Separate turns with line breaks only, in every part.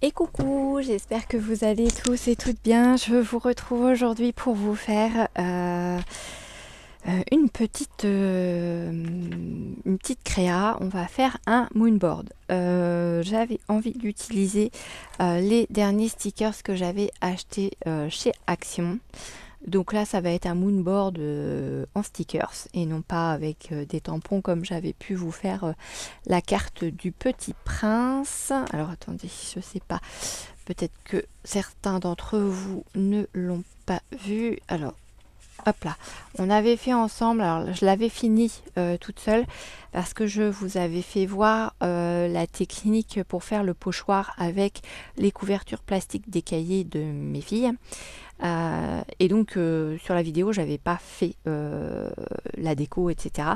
Et coucou, j'espère que vous allez tous et toutes bien. Je vous retrouve aujourd'hui pour vous faire une petite créa. On va faire un moonboard. J'avais envie d'utiliser les derniers stickers que j'avais achetés chez Action. Donc là, ça va être un moonboard en stickers et non pas avec des tampons comme j'avais pu vous faire la carte du Petit Prince. Alors attendez, je sais pas. Peut-être que certains d'entre vous ne l'ont pas vu. Alors, hop là. On avait fait ensemble, alors je l'avais fini toute seule parce que je vous avais fait voir la technique pour faire le pochoir avec les couvertures plastiques des cahiers de mes filles. Et donc sur la vidéo j'avais pas fait la déco, etc.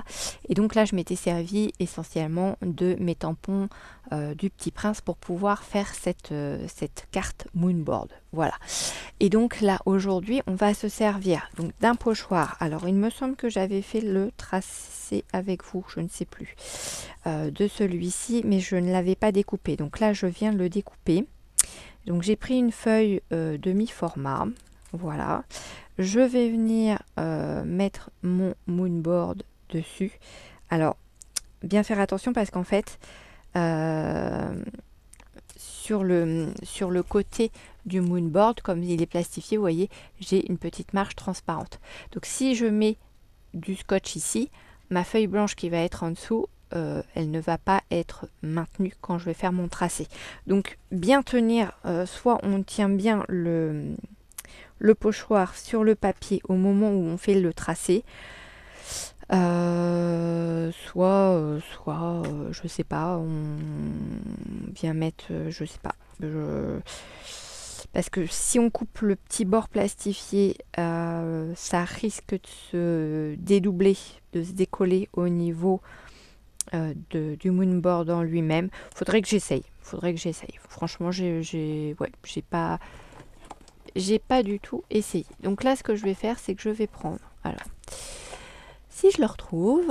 Et donc là je m'étais servi essentiellement de mes tampons du Petit Prince pour pouvoir faire cette carte moonboard. Voilà. Et donc là aujourd'hui on va se servir donc d'un pochoir. Alors il me semble que j'avais fait le tracé avec vous, je ne sais plus, de celui-ci, mais je ne l'avais pas découpé. Donc là je viens de le découper. Donc j'ai pris une feuille demi-format. Voilà, je vais venir mettre mon moonboard dessus. Alors, bien faire attention parce qu'en fait, sur le côté du moonboard, comme il est plastifié, vous voyez, j'ai une petite marge transparente. Donc si je mets du scotch ici, ma feuille blanche qui va être en dessous, elle ne va pas être maintenue quand je vais faire mon tracé. Donc bien tenir, soit on tient bien le pochoir sur le papier au moment où on fait le tracé, je sais pas, on vient mettre, je sais pas, parce que si on coupe le petit bord plastifié, ça risque de se dédoubler, de se décoller au niveau du moonboard en lui-même. Faudrait que j'essaye. Franchement, j'ai pas du tout essayé. Donc là, ce que je vais faire, c'est que je vais prendre. Alors, si je le retrouve,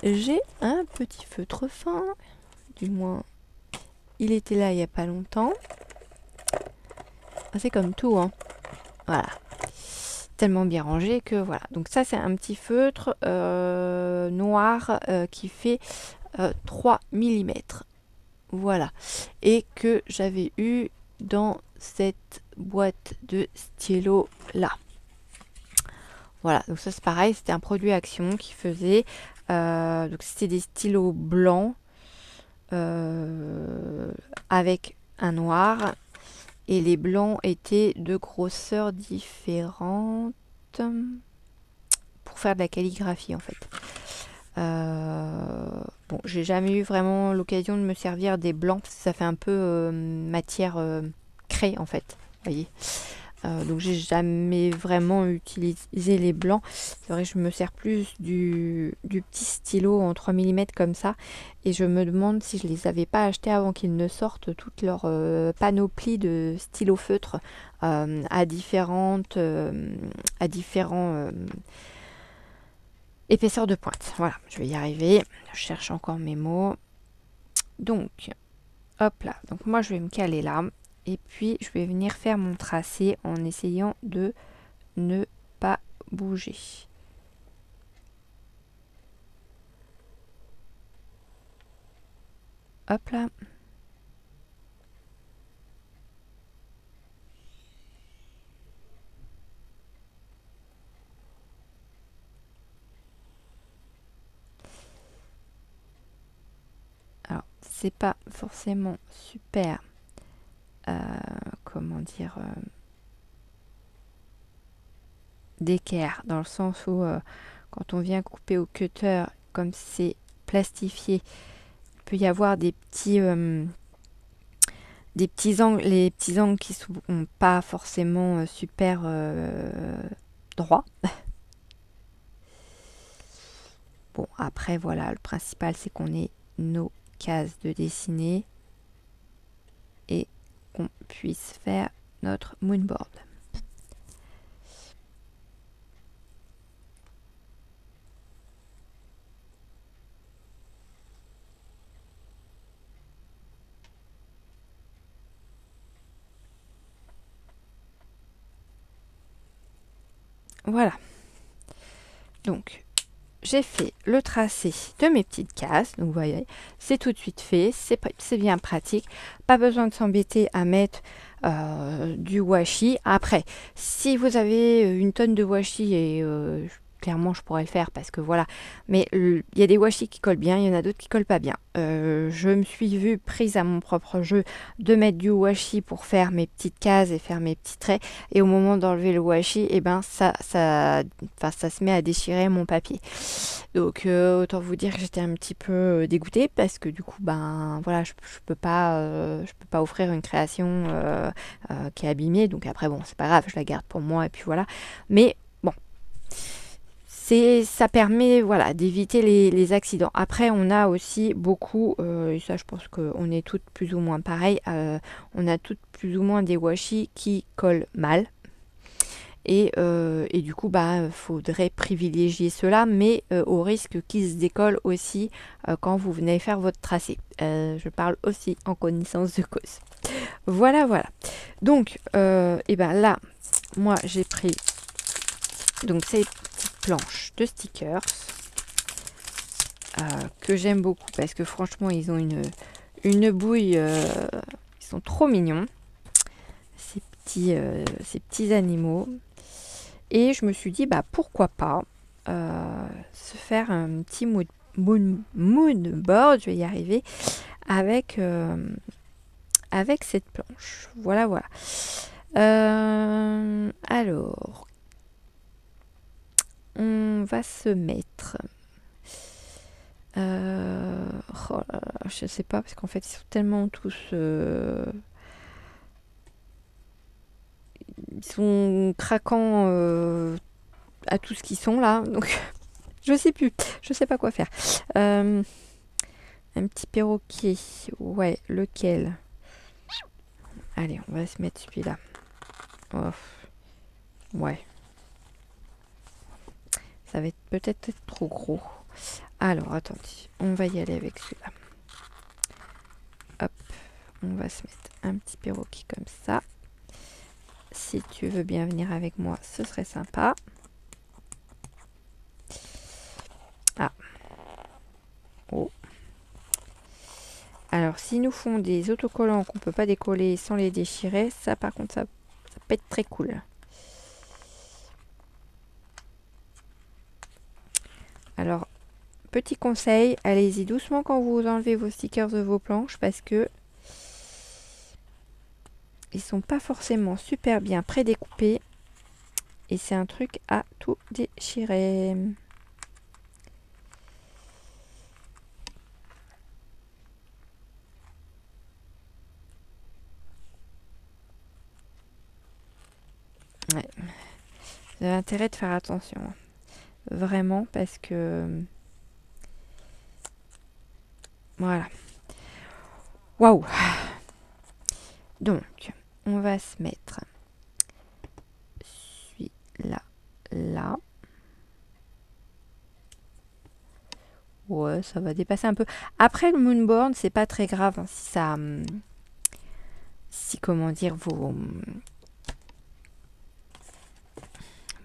j'ai un petit feutre fin. Du moins, il était là il y a pas longtemps. C'est comme tout, hein. Voilà. Tellement bien rangé que voilà. Donc ça, c'est un petit feutre noir qui fait 3 mm. Voilà. Et que j'avais eu dans cette boîte de stylo là. Voilà, donc ça c'est pareil, c'était un produit Action qui faisait. Donc c'était des stylos blancs avec un noir. Et les blancs étaient de grosseurs différentes pour faire de la calligraphie en fait. Bon, j'ai jamais eu vraiment l'occasion de me servir des blancs parce que ça fait un peu matière craie en fait. Vous voyez. Donc j'ai jamais vraiment utilisé les blancs. C'est vrai que je me sers plus du petit stylo en 3 mm comme ça. Et je me demande si je les avais pas achetés avant qu'ils ne sortent toute leur panoplie de stylos feutres à différents épaisseurs de pointe. Voilà, je vais y arriver. Je cherche encore mes mots. Donc, hop là. Donc moi je vais me caler là. Et puis je vais venir faire mon tracé en essayant de ne pas bouger. Hop là. Alors, c'est pas forcément super, comment dire, d'équerre, dans le sens où quand on vient couper au cutter, comme c'est plastifié, il peut y avoir des petits angles, les petits angles qui sont pas forcément super droits. Bon, après, voilà, le principal, c'est qu'on ait nos cases de dessiner et qu'on puisse faire notre moonboard. Voilà. Donc, j'ai fait le tracé de mes petites cases. Donc, vous voyez, c'est tout de suite fait. C'est bien pratique. Pas besoin de s'embêter à mettre du washi. Après, si vous avez une tonne de washi et clairement je pourrais le faire parce que voilà, mais il y a des washi qui collent bien, il y en a d'autres qui collent pas bien. Je me suis vue prise à mon propre jeu de mettre du washi pour faire mes petites cases et faire mes petits traits, et au moment d'enlever le washi, et ben ça se met à déchirer mon papier. Donc autant vous dire que j'étais un petit peu dégoûtée parce que du coup ben voilà, je peux pas offrir une création qui est abîmée. Donc après bon, c'est pas grave, je la garde pour moi et puis voilà. Mais bon, ça permet voilà d'éviter les accidents. Après on a aussi beaucoup et ça je pense qu'on est toutes plus ou moins pareil, on a toutes plus ou moins des washi qui collent mal. Et du coup, bah, faudrait privilégier cela, mais au risque qu'ils se décollent aussi quand vous venez faire votre tracé. Je parle aussi en connaissance de cause. Voilà, voilà. Donc, et ben là, moi, j'ai pris donc ces petites planches de stickers que j'aime beaucoup parce que franchement, ils ont une bouille. Ils sont trop mignons, ces petits animaux. Et je me suis dit, bah pourquoi pas se faire un petit mood board, je vais y arriver, avec cette planche. Voilà, voilà. Alors, on va se mettre... oh là là, je sais pas, parce qu'en fait, ils sont tellement tous... ils sont craquants à tout ce qu'ils sont là, donc je sais plus, je sais pas quoi faire. Un petit perroquet, ouais, lequel? Allez, on va se mettre celui-là. Oh, ouais, ça va être peut-être être trop gros. Alors, attendez, on va y aller avec celui-là. Hop, on va se mettre un petit perroquet comme ça. Si tu veux bien venir avec moi, ce serait sympa. Ah. Oh. Alors, s'ils nous font des autocollants qu'on peut pas décoller sans les déchirer, ça par contre, ça peut être très cool. Alors, petit conseil, allez-y doucement quand vous enlevez vos stickers de vos planches parce que ils sont pas forcément super bien prédécoupés et c'est un truc à tout déchirer. Ouais. Vous avez intérêt de faire attention. Vraiment parce que... Voilà. Waouh. Donc, on va se mettre celui-là, là. Ouais, ça va dépasser un peu. Après le moonboard, c'est pas très grave hein, si ça... Si, comment dire, vos...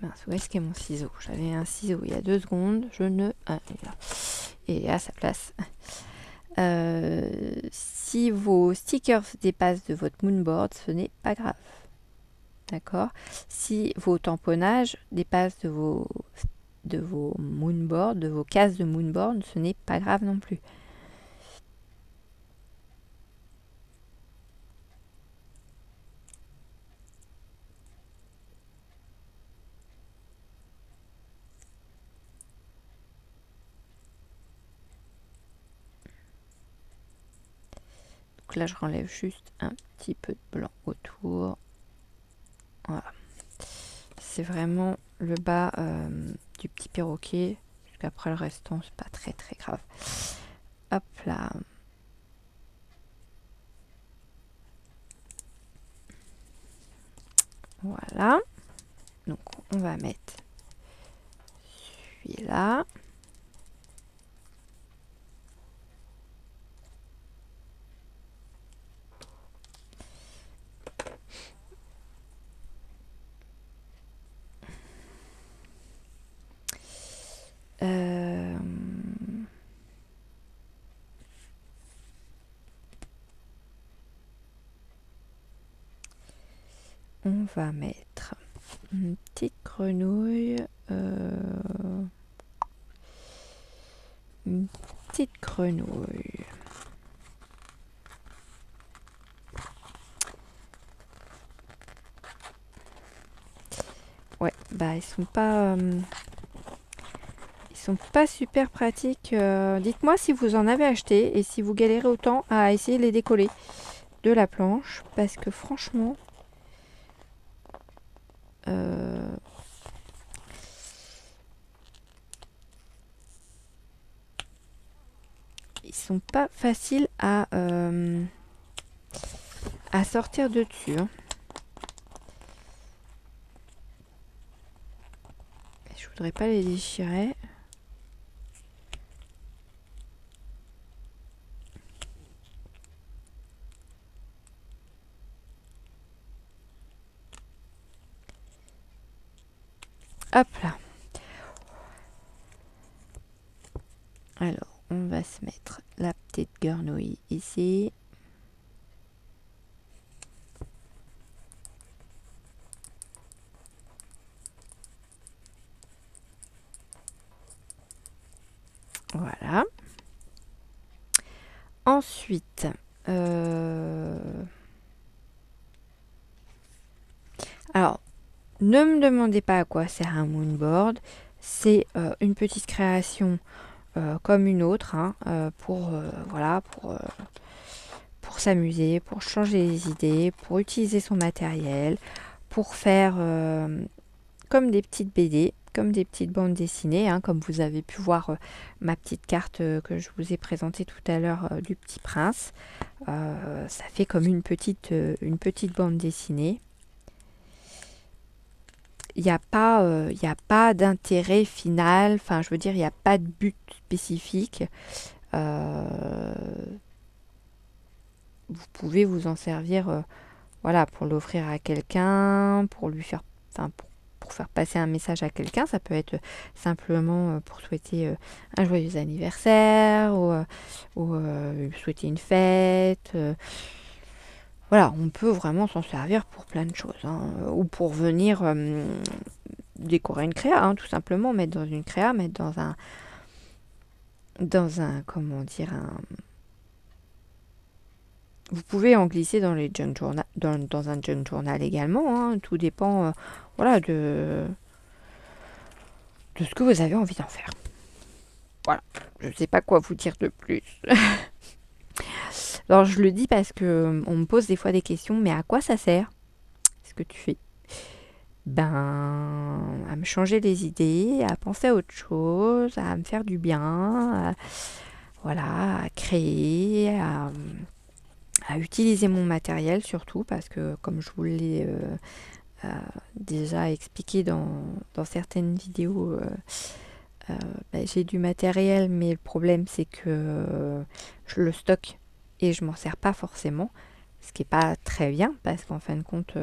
Mince, où est-ce qu'est mon ciseau? J'avais un ciseau il y a 2 secondes. Je ne... Ah, il est à sa place. Si vos stickers dépassent de votre moonboard, ce n'est pas grave. D'accord? Si vos tamponnages dépassent de vos moonboards, de vos cases de moonboard, ce n'est pas grave non plus. Donc là, je renlève juste un petit peu de blanc autour. Voilà. C'est vraiment le bas du petit perroquet. Jusqu'après le restant, c'est pas très très grave. Hop là. Voilà. Donc on va mettre celui-là. on va mettre une petite grenouille. Une petite grenouille. Ouais, bah ils sont pas super pratiques. Dites-moi si vous en avez acheté et si vous galérez autant à essayer de les décoller de la planche, parce que franchement, ils sont pas faciles à sortir de dessus. Hein. Je voudrais pas les déchirer. Hop là. Alors, on va se mettre la petite grenouille ici. Voilà. Ensuite, alors, ne me demandez pas à quoi sert un moonboard. C'est une petite création comme une autre, hein, voilà, pour s'amuser, pour changer les idées, pour utiliser son matériel, pour faire comme des petites BD, comme des petites bandes dessinées, hein, comme vous avez pu voir ma petite carte que je vous ai présentée tout à l'heure du Petit Prince. Ça fait comme une petite bande dessinée. Il n'y a pas d'intérêt final, enfin je veux dire, il n'y a pas de but spécifique. Vous pouvez vous en servir voilà, pour l'offrir à quelqu'un, pour lui faire, enfin, pour faire passer un message à quelqu'un. Ça peut être simplement pour souhaiter un joyeux anniversaire ou souhaiter une fête. Voilà, on peut vraiment s'en servir pour plein de choses. Hein, ou pour venir décorer une créa, hein, tout simplement, mettre dans une créa, mettre comment dire, vous pouvez en glisser dans les junk journal, dans un junk journal également. Hein, tout dépend, voilà, de ce que vous avez envie d'en faire. Voilà, je ne sais pas quoi vous dire de plus. Alors je le dis parce que on me pose des fois des questions, mais à quoi ça sert ce que tu fais? Ben, à me changer les idées, à penser à autre chose, à me faire du bien, voilà, à créer, à utiliser mon matériel surtout, parce que comme je vous l'ai déjà expliqué dans certaines vidéos, j'ai du matériel, mais le problème c'est que je le stocke et je m'en sers pas forcément, ce qui est pas très bien, parce qu'en fin de compte,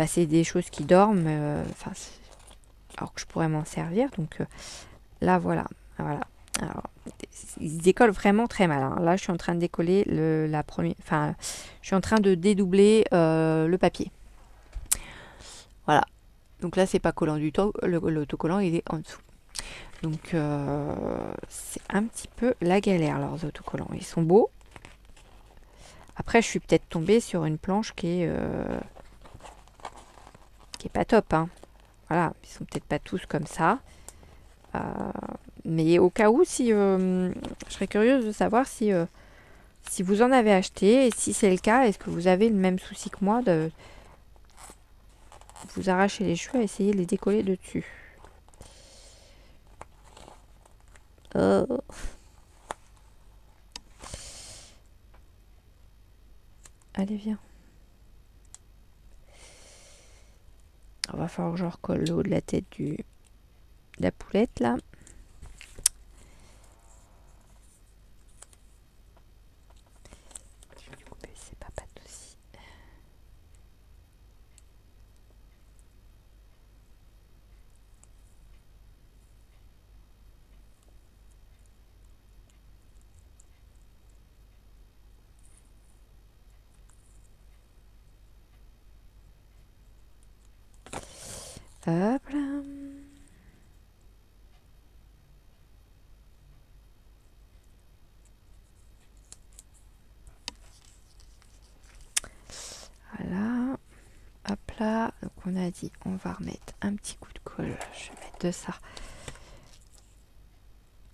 c'est des choses qui dorment, alors que je pourrais m'en servir. Donc là, voilà. Alors, ils décollent vraiment très mal. Hein. Là, je suis en train de décoller la première. Enfin, je suis en train de dédoubler le papier. Voilà. Donc là, c'est pas collant du tout. L'autocollant, il est en dessous. Donc, c'est un petit peu la galère, leurs autocollants. Ils sont beaux. Après, je suis peut-être tombée sur une planche qui est pas top. Hein. Voilà. Ils sont peut-être pas tous comme ça. Mais au cas où, si je serais curieuse de savoir si vous en avez acheté, et si c'est le cas, est-ce que vous avez le même souci que moi de vous arracher les cheveux et essayer de les décoller dessus. Allez, viens. Il va falloir que je recolle le haut de la tête de la poulette, là. Je vais couper ses papates aussi. Hop là. Voilà. Hop là. Donc on a dit on va remettre un petit coup de colle. Je vais mettre de ça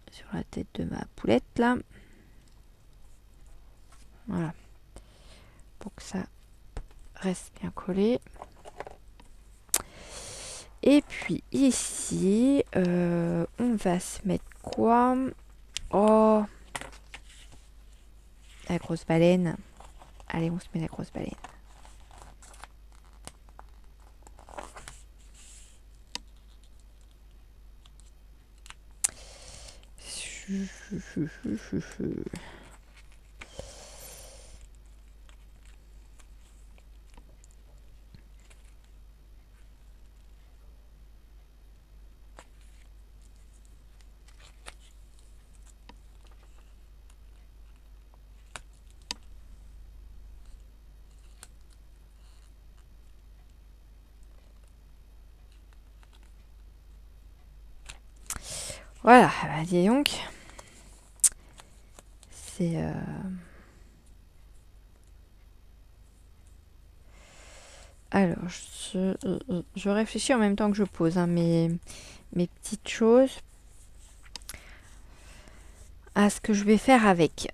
sur la tête de ma poulette là. Voilà. Pour que ça reste bien collé. Et puis ici, on va se mettre quoi? Oh, la grosse baleine. Allez, on se met la grosse baleine. Voilà, bah dis donc. C'est... Alors, je réfléchis en même temps que je pose hein, mes petites choses à ce que je vais faire avec.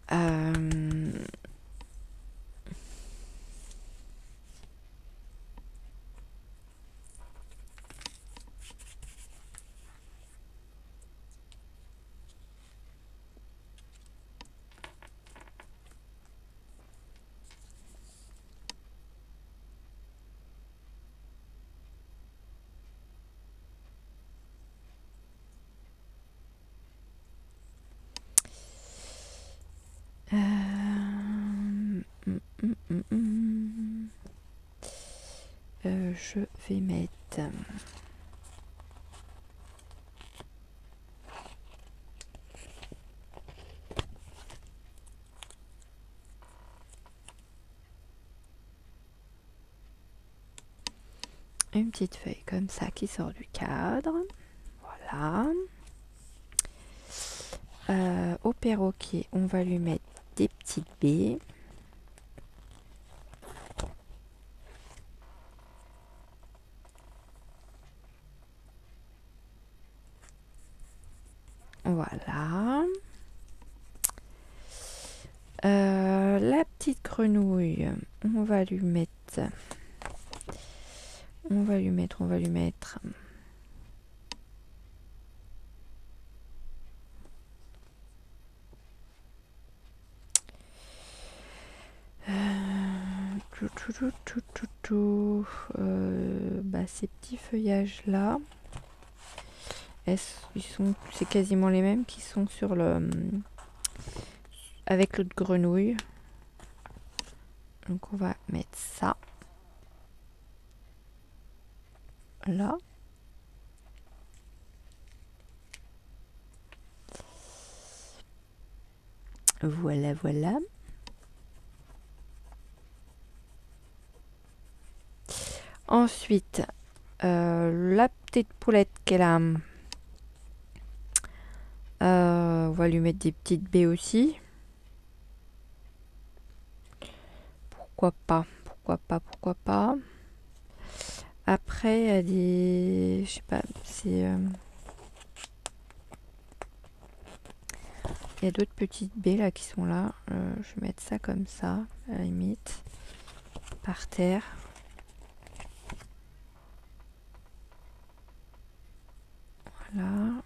Je vais mettre une petite feuille comme ça qui sort du cadre. Voilà. Au perroquet, on va lui mettre des petites baies. Voilà. La petite grenouille, on va lui mettre. Ces petits feuillages là, c'est quasiment les mêmes qui sont sur le avec l'autre grenouille. Donc on va mettre ça là. Voilà, voilà. Ensuite, la petite poulette qu'elle a, on va lui mettre des petites baies aussi. Pourquoi pas, pourquoi pas, pourquoi pas. Après, il y a des... Je sais pas, c'est... Il y a d'autres petites baies là qui sont là. Je vais mettre ça comme ça, à la limite, par terre. Voilà.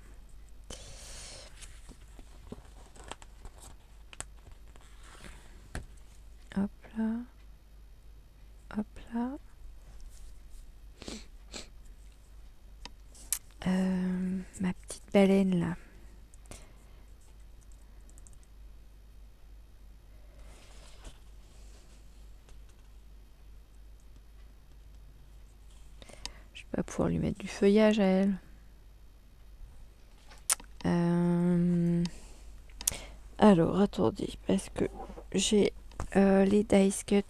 Hop là. Hop là. Ma petite baleine là. Je vais pas pouvoir lui mettre du feuillage à elle. Alors, attendez, parce que j'ai les dice cut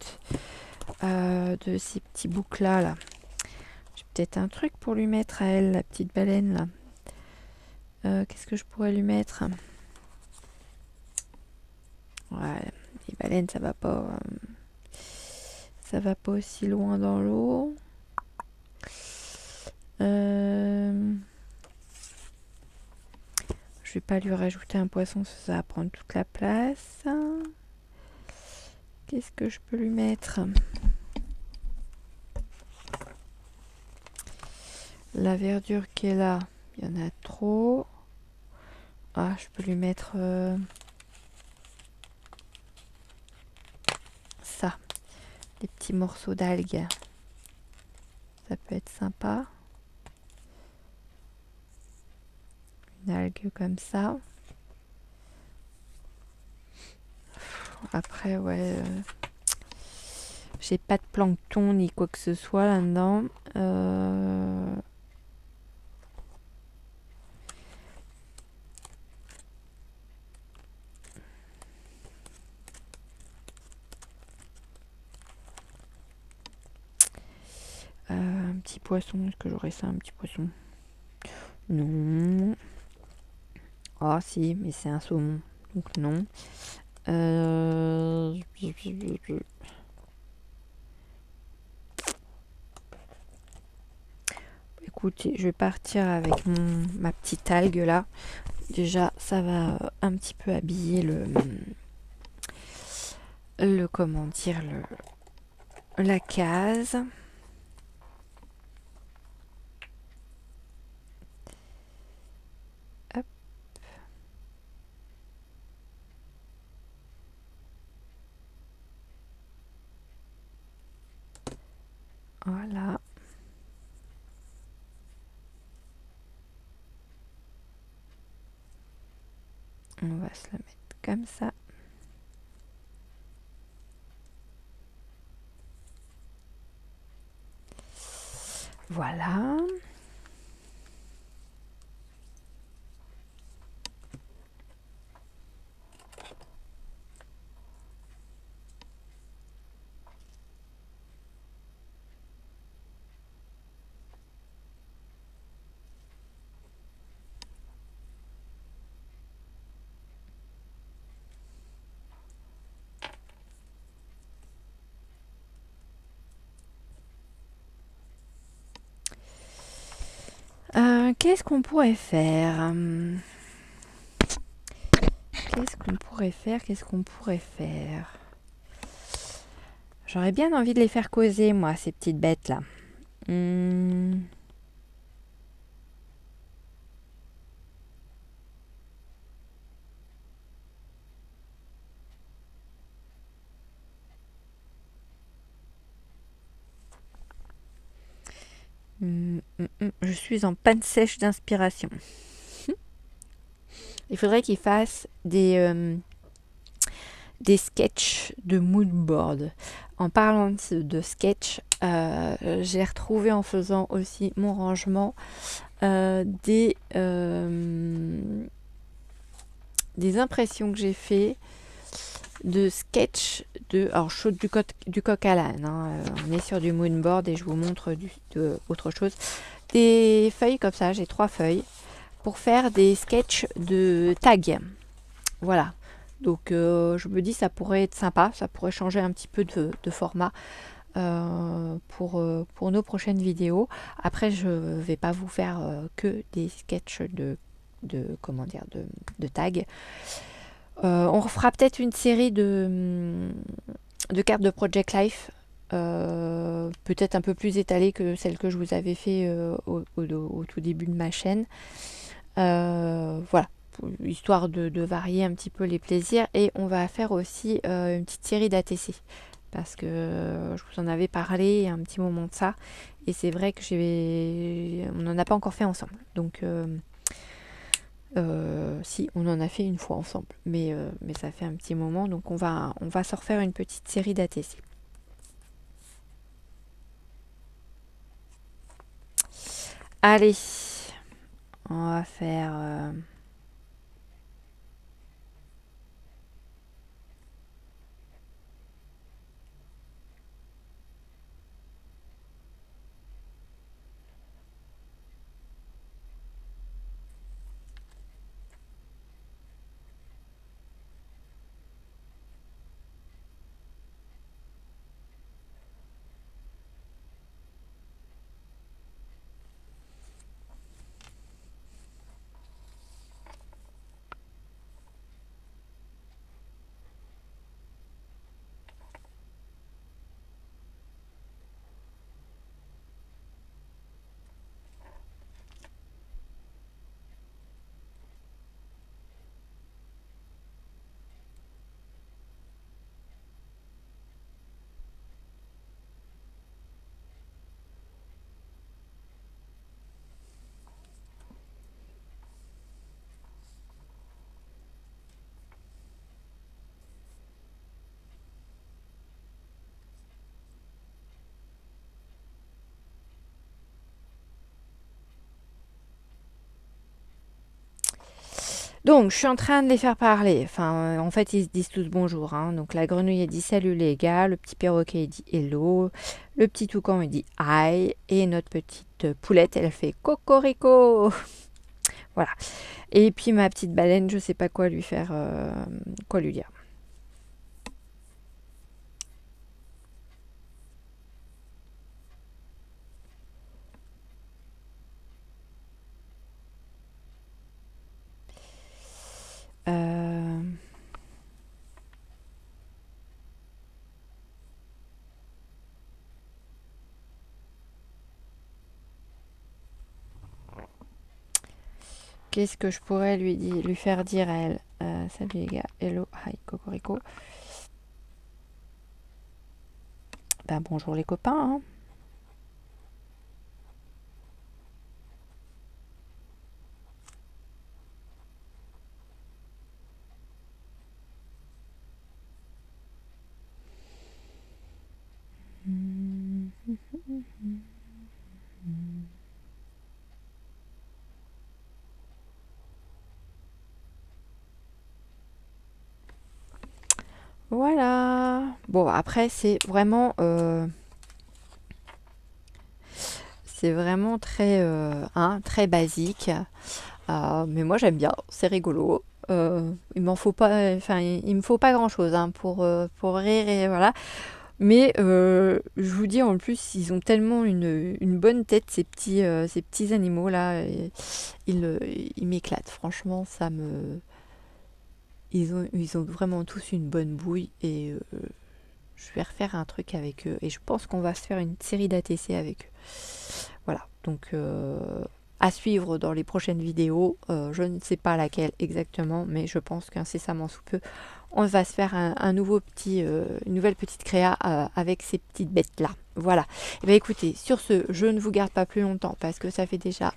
de ces petits boucles là. Je vais peut-être un truc pour lui mettre à elle, la petite baleine là. Qu'est-ce que je pourrais lui mettre? Voilà, les baleines, ça va pas aussi loin dans l'eau. Je vais pas lui rajouter un poisson, ça va prendre toute la place. Qu'est-ce que je peux lui mettre? La verdure qui est là, il y en a trop. Ah, je peux lui mettre ça, des petits morceaux d'algues. Ça peut être sympa. Une algue comme ça. Après, ouais, j'ai pas de plancton ni quoi que ce soit là-dedans. Un petit poisson, est-ce que j'aurais ça, un petit poisson? Non. Ah si, mais c'est un saumon, donc non. Écoutez, je vais partir avec ma petite algue là. Déjà, ça va un petit peu habiller comment dire, la case. Hop. Voilà. On va se le mettre comme ça. Voilà. Qu'est-ce qu'on pourrait faire? Qu'est-ce qu'on pourrait faire? J'aurais bien envie de les faire causer, moi, ces petites bêtes-là. Je suis en panne sèche d'inspiration. Il faudrait qu'ils fassent des sketchs de mood board. En parlant de sketch, j'ai retrouvé en faisant aussi mon rangement des impressions que j'ai fait de sketch alors chaude du coq à l'âne. On est sur du mood board et je vous montre autre chose. Des feuilles comme ça, j'ai 3 feuilles pour faire des sketchs de tags. Voilà. Donc je me dis ça pourrait être sympa, ça pourrait changer un petit peu de format pour nos prochaines vidéos. Après je vais pas vous faire que des sketchs de tags. On fera peut-être une série de cartes de Project Life, peut-être un peu plus étalée que celle que je vous avais fait au tout début de ma chaîne. Voilà, histoire de varier un petit peu les plaisirs. Et on va faire aussi une petite série d'ATC, parce que je vous en avais parlé il y a un petit moment de ça, et c'est vrai que on n'en a pas encore fait ensemble. Donc si, on en a fait une fois ensemble, mais ça fait un petit moment, donc on va se refaire une petite série d'ATC. Allez, on va faire... Donc, je suis en train de les faire parler. Enfin, en fait, ils se disent tous bonjour, hein. Donc, la grenouille, elle dit salut les gars. Le petit perroquet, il dit hello. Le petit toucan, il dit hi. Et notre petite poulette, elle fait cocorico. Voilà. Et puis, ma petite baleine, je sais pas quoi lui faire, quoi lui dire. Euh, Qu'est-ce que je pourrais lui faire dire à elle? Salut les gars, hello, hi, cocorico. Ben, bonjour les copains, hein. Voilà. Bon, après, c'est vraiment très, hein, très basique. Mais moi, j'aime bien. C'est rigolo. Il m'en faut pas, enfin, il me faut pas grand-chose hein, pour rire et voilà. Mais je vous dis en plus, ils ont tellement une bonne tête ces petits animaux là. Ils m'éclatent. Franchement, ils ont vraiment tous une bonne bouille et je vais refaire un truc avec eux et je pense qu'on va se faire une série d'ATC avec eux. Voilà, donc à suivre dans les prochaines vidéos. Je ne sais pas laquelle exactement, mais je pense qu'incessamment sous peu, on va se faire une nouvelle petite créa avec ces petites bêtes-là. Voilà. Et bien écoutez, sur ce, je ne vous garde pas plus longtemps parce que ça fait déjà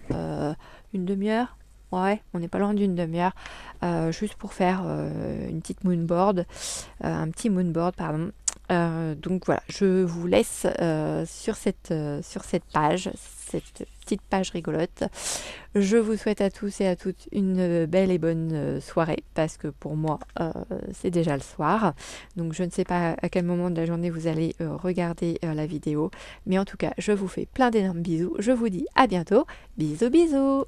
une demi-heure. Ouais, on n'est pas loin d'une demi-heure. Juste pour faire une petite moonboard, un petit moonboard, pardon. Donc voilà, je vous laisse sur cette page, cette petite page rigolote. Je vous souhaite à tous et à toutes une belle et bonne soirée parce que pour moi c'est déjà le soir. Donc je ne sais pas à quel moment de la journée vous allez regarder la vidéo. Mais en tout cas, je vous fais plein d'énormes bisous. Je vous dis à bientôt. Bisous bisous.